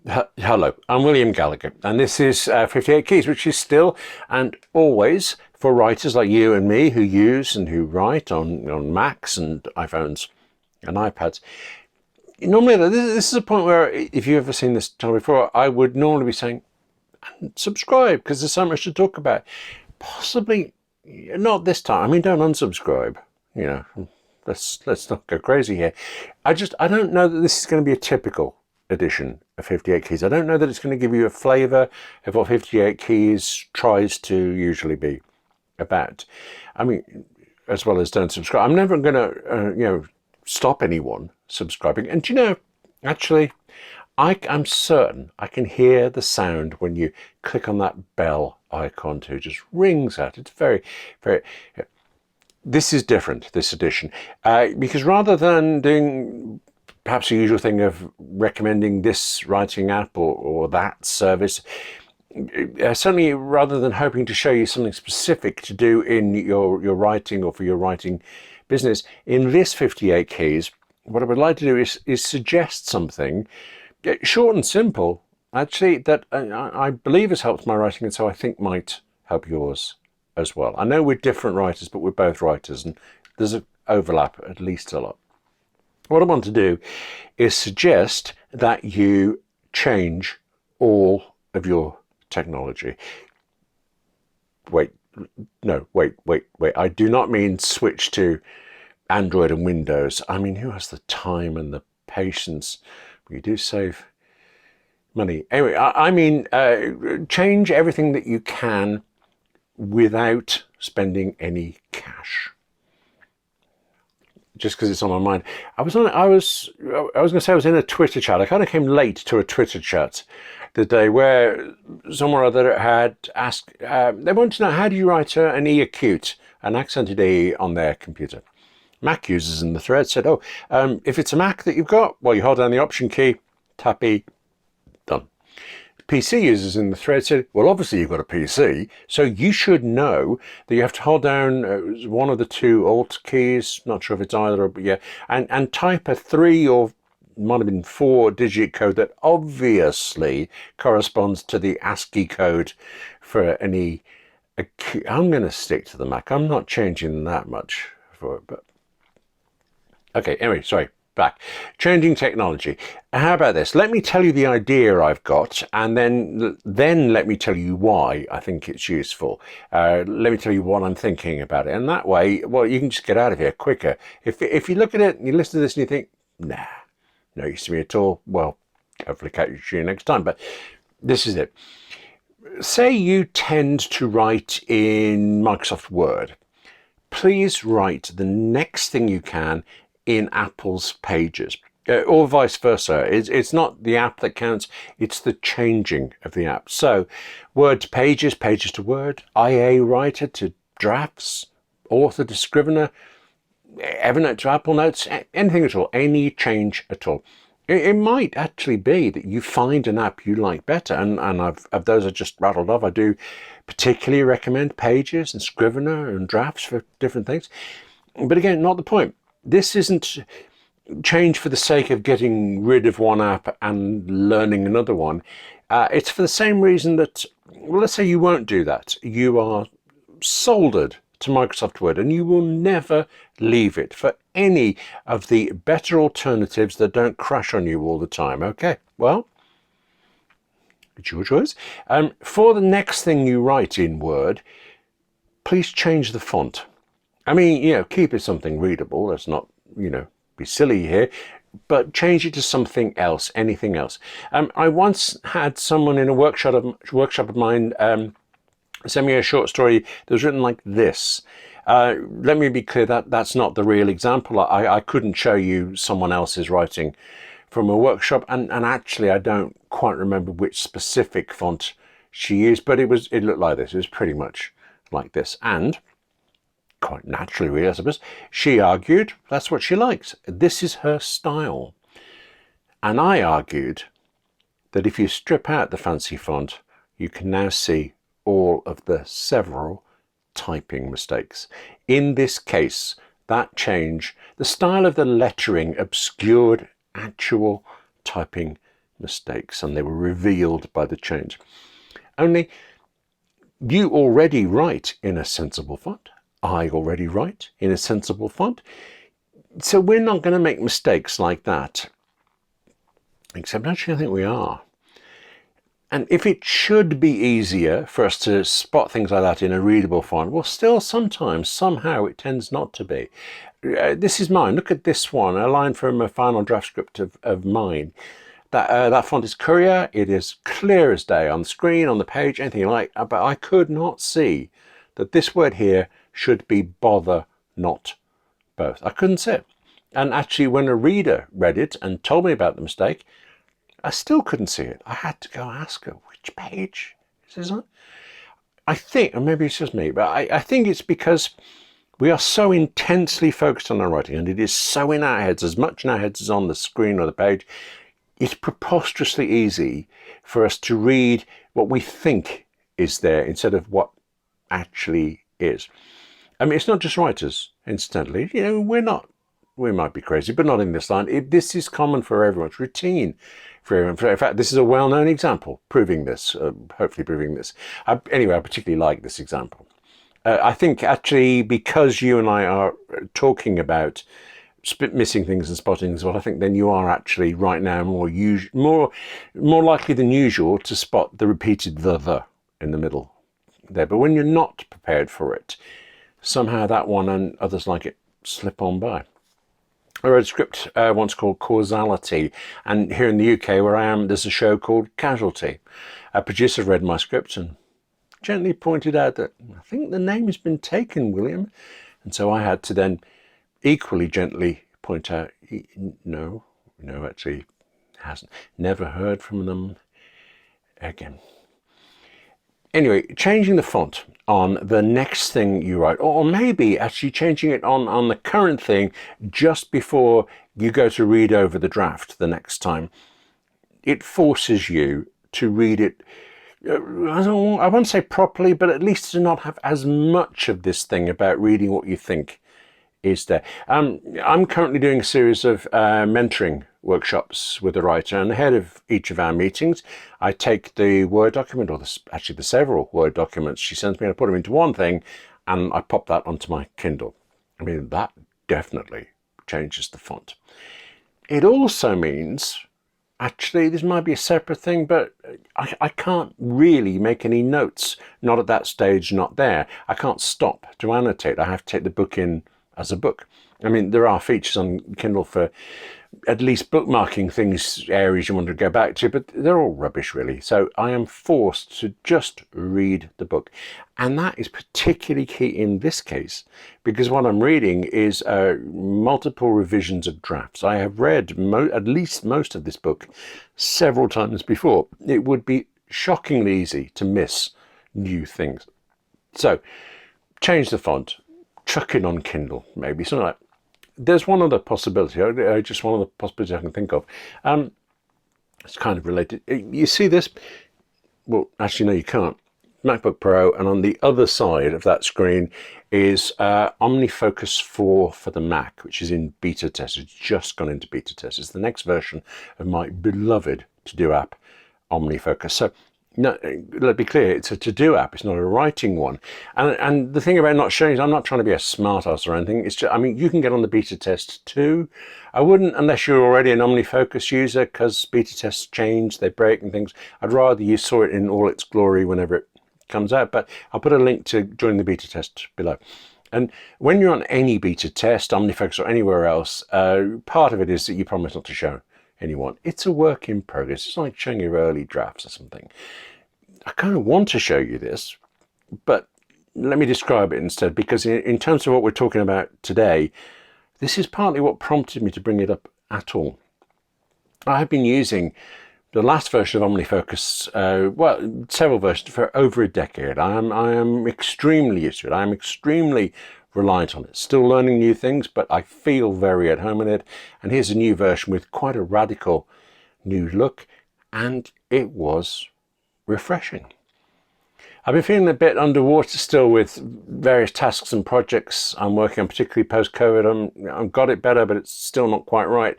Hello, I'm William Gallagher, and this is 58 Keys, which is still and always for writers like you and me who use and who write on Macs and iPhones and iPads. Normally, this is a point where, if you've ever seen this channel before, I would normally be saying, subscribe, because there's so much to talk about. Possibly not this time. I mean, don't unsubscribe. You know, let's not go crazy here. I don't know that this is going to be a typical edition of 58 Keys. I don't know that it's going to give you a flavour of what 58 Keys tries to usually be about. I mean, as well as don't subscribe. I'm never going to, stop anyone subscribing. And actually, I'm certain I can hear the sound when you click on that bell icon too. It just rings out. It's very, very. This is different, this edition, because rather than doing perhaps the usual thing of recommending this writing app or that service, certainly rather than hoping to show you something specific to do in your writing or for your writing business, in this 58 Keys, what I would like to do is suggest something short and simple, actually, that I believe has helped my writing, and so I think might help yours as well. I know we're different writers, but we're both writers, and there's an overlap at least a lot. What I want to do is suggest that you change all of your technology. Wait. I do not mean switch to Android and Windows. I mean, who has the time and the patience? You do save money. Anyway, I mean, change everything that you can without spending any cash. Just because it's on my mind. I was going to say I was in a Twitter chat. I kind of came late to a Twitter chat the day where someone or other had asked, they wanted to know, how do you write an E acute, an accented E on their computer? Mac users in the thread said, if it's a Mac that you've got, well, you hold down the Option key, tap E, done. PC users in the thread said, well, obviously you've got a PC, so you should know that you have to hold down one of the two Alt keys, not sure if it's either, but yeah, and type a 3 or might have been 4-digit code that obviously corresponds to the ASCII code for any. I'm going to stick to the Mac. I'm not changing that much for it, but okay, anyway, sorry. Back. Changing technology. How about this? Let me tell you the idea I've got, and then let me tell you why I think it's useful. Let me tell you what I'm thinking about it, and that way, well, you can just get out of here quicker. If you look at it and you listen to this and you think, nah, no use to me at all, well, hopefully catch you next time. But this is it. Say you tend to write in Microsoft Word. Please write the next thing you can in Apple's Pages, or vice versa. It's not the app that counts, it's the changing of the app. So Word to Pages, Pages to Word, IA Writer to Drafts, Author to Scrivener, Evernote to Apple Notes, anything at all, any change at all. It might actually be that you find an app you like better, and of those I just rattled off, I do particularly recommend Pages and Scrivener and Drafts for different things. But again, not the point. This isn't change for the sake of getting rid of one app and learning another one. It's for the same reason that, well, let's say you won't do that. You are soldered to Microsoft Word and you will never leave it for any of the better alternatives that don't crash on you all the time. Okay, well, it's your choice. For the next thing you write in Word, please change the font. I mean, keep it something readable. Let's not, be silly here, but change it to something else, anything else. I once had someone in a workshop of mine send me a short story that was written like this. Let me be clear, that's not the real example. I couldn't show you someone else's writing from a workshop, and actually I don't quite remember which specific font she used, but it looked like this. It was pretty much like this, and quite naturally, really, I suppose, she argued that's what she likes. This is her style. And I argued that if you strip out the fancy font, you can now see all of the several typing mistakes. In this case, that change, the style of the lettering obscured actual typing mistakes, and they were revealed by the change. Only you already write in a sensible font. I already write in a sensible font. So we're not going to make mistakes like that. Except actually I think we are. And if it should be easier for us to spot things like that in a readable font, well, still sometimes, somehow, it tends not to be. This is mine. Look at this one, a line from a final draft script of mine. That font is Courier. It is clear as day on the screen, on the page, anything you like. But I could not see that this word here should be bother not both. I couldn't see it. And actually, when a reader read it and told me about the mistake, I still couldn't see it. I had to go ask her, which page is this on? I think, or maybe it's just me, but I think it's because we are so intensely focused on our writing, and it is so in our heads, as much in our heads as on the screen or the page. It's preposterously easy for us to read what we think is there instead of what actually is. I mean, it's not just writers, incidentally. You know, we might be crazy, but not in this line. This is common for everyone. It's routine for everyone. In fact, this is a well-known example proving this, hopefully proving this. Anyway, I particularly like this example. I think actually because you and I are talking about missing things and spotting things, well, I think then you are actually right now more likely than usual to spot the repeated the in the middle there. But when you're not prepared for it, somehow that one and others like it slip on by. I wrote a script once called Causality, and here in the UK where I am, there's a show called Casualty. A producer read my script and gently pointed out that I think the name has been taken, William. And so I had to then equally gently point out, no, actually hasn't. Never heard from them again. Anyway, changing the font on the next thing you write, or maybe actually changing it on the current thing just before you go to read over the draft the next time, it forces you to read it, I won't say properly, but at least to not have as much of this thing about reading what you think is there. I'm currently doing a series of mentoring workshops with a writer, and ahead of each of our meetings I take the Word document, or actually the several Word documents she sends me, and I put them into one thing and I pop that onto my Kindle. I mean, that definitely changes the font. It also means, actually this might be a separate thing, but I can't really make any notes, not at that stage, not there. I can't stop to annotate. I have to take the book in as a book. I mean, there are features on Kindle for at least bookmarking things, areas you want to go back to, but they're all rubbish really. So I am forced to just read the book. And that is particularly key in this case, because what I'm reading is multiple revisions of drafts. I have read at least most of this book several times before. It would be shockingly easy to miss new things. So change the font. Chuck it on Kindle, maybe something like that. There's one other possibility, just one other possibility I can think of. It's kind of related. You see this? Well, actually, no, you can't. MacBook Pro, and on the other side of that screen is OmniFocus 4 for the Mac, which is in beta test. It's just gone into beta test. It's the next version of my beloved to-do app, OmniFocus. So, no, let's be clear, it's a to-do app, it's not a writing one. And the thing about not showing is I'm not trying to be a smart ass or anything. It's just, I mean, you can get on the beta test too. I wouldn't unless you're already an OmniFocus user, because beta tests change, they break and things. I'd rather you saw it in all its glory whenever it comes out, but I'll put a link to join the beta test below. And when you're on any beta test, OmniFocus or anywhere else, part of it is that you promise not to show anyone. It's a work in progress. It's like showing your early drafts or something. I kind of want to show you this, but let me describe it instead, because in terms of what we're talking about today, this is partly what prompted me to bring it up at all. I have been using the last version of OmniFocus, well, several versions for over a decade. I am extremely used to it. I am extremely reliant on it. Still learning new things, but I feel very at home in it. And here's a new version with quite a radical new look, and it was refreshing. I've been feeling a bit underwater still with various tasks and projects I'm working on, particularly post-COVID. I've got it better, but it's still not quite right.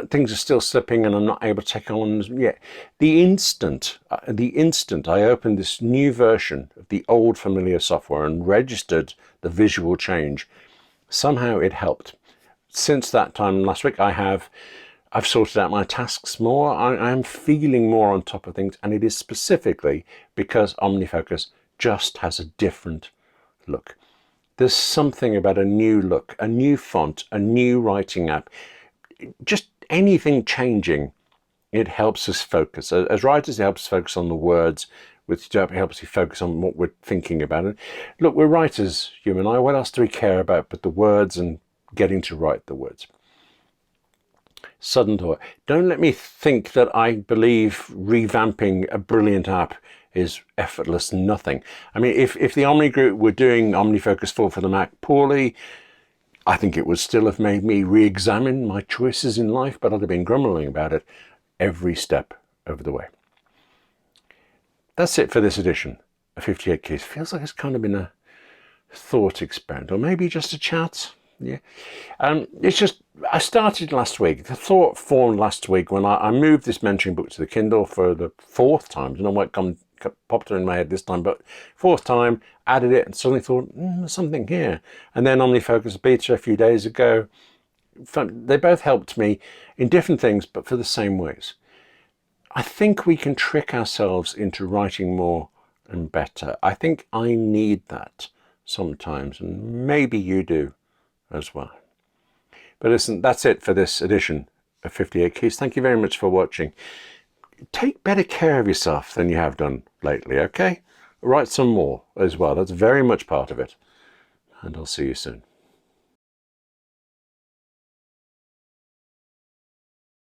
things are still slipping and I'm not able to take on yet. The instant I opened this new version of the old familiar software and registered the visual change, somehow it helped. Since that time last week, I've sorted out my tasks more. I'm feeling more on top of things, and it is specifically because OmniFocus just has a different look. There's something about a new look, a new font, a new writing app, just anything changing. It helps us focus. As writers, it helps us focus on the words, which helps you focus on what we're thinking about. And look, we're writers, you and I. What else do we care about but the words and getting to write the words? Sudden thought. Don't let me think that I believe revamping a brilliant app is effortless nothing. I mean, if the Omni Group were doing OmniFocus 4 for the Mac poorly, I think it would still have made me re-examine my choices in life, but I'd have been grumbling about it every step of the way. That's it for this edition of 58 Keys. Feels like it's kind of been a thought experiment, or maybe just a chat. Yeah. It's just, I started last week. The thought formed last week when I moved this mentoring book to the Kindle for the 4th time. I don't know what popped in my head this time, but 4th time, added it and suddenly thought, there's something here. And then OmniFocus Beta a few days ago. They both helped me in different things, but for the same ways. I think we can trick ourselves into writing more and better. I think I need that sometimes, and maybe you do as well. But listen, that's it for this edition of 58 Keys. Thank you very much for watching. Take better care of yourself than you have done lately, okay? Write some more as well. That's very much part of it. And I'll see you soon.